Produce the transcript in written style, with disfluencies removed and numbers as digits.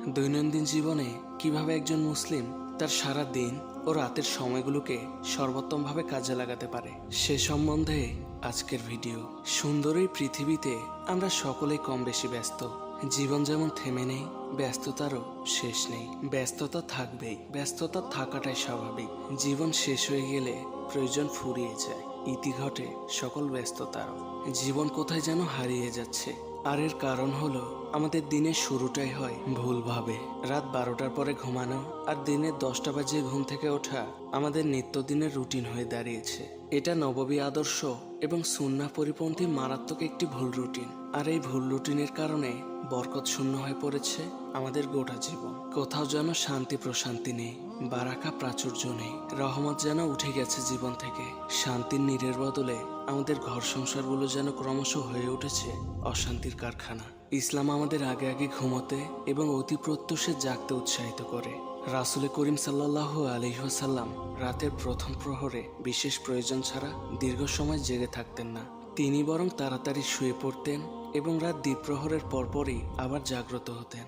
দৈনন্দিন জীবনে কিভাবে একজন মুসলিম তার সারা দিন ও রাতের সময়গুলোকে সর্বোত্তমভাবে কাজে লাগাতে পারে সে সম্বন্ধে আজকের ভিডিও। সুন্দর এই পৃথিবীতে আমরা সকলেই কম বেশি ব্যস্ত। জীবন যেমন থেমে নেই, ব্যস্ততারও শেষ নেই। ব্যস্ততা থাকবেই, ব্যস্ততা থাকাটাই স্বাভাবিক। জীবন শেষ হয়ে গেলে প্রয়োজন ফুরিয়ে যায়, ইতি ঘটে সকল ব্যস্ততারও। জীবন কোথায় যেন হারিয়ে যাচ্ছে, আর এর কারণ হলো আমাদের দিনের শুরুটাই হয় ভুলভাবে। রাত 12টার পরে ঘুমানো আর দিনের 10টা বাজে ঘুম থেকে ওঠা আমাদের নিত্যদিনের রুটিন হয়ে দাঁড়িয়েছে। এটা নববী আদর্শ এবং সুন্নাহ পরিপন্থী মারাত্মক একটি ভুল রুটিন। আর এই ভুল রুটিনের কারণে বরকত শূন্য হয়ে পড়েছে আমাদের গোটা জীবন। কোথাও যেন শান্তি প্রশান্তি নেই, বারাকা প্রাচুর্য নেই, রহমত যেন উঠে গেছে জীবন থেকে। শান্তির নীড়ের বদলে আমাদের ঘর সংসারগুলো যেন ক্রমশ হয়ে উঠেছে অশান্তির কারখানা। ইসলাম আমাদের আগে আগে ঘুমোতে এবং অতি প্রত্যুষে জাগতে উৎসাহিত করে। রাসূল করিম সাল্লাল্লাহু আলাইহি ওয়াসাল্লাম রাতের প্রথম প্রহরে বিশেষ প্রয়োজন ছাড়া দীর্ঘ সময় জেগে থাকতেন না। তিনি বরং তাড়াতাড়ি শুয়ে পড়তেন এবং রাত দ্বিপ্রহরের পরপরই আবার জাগ্রত হতেন।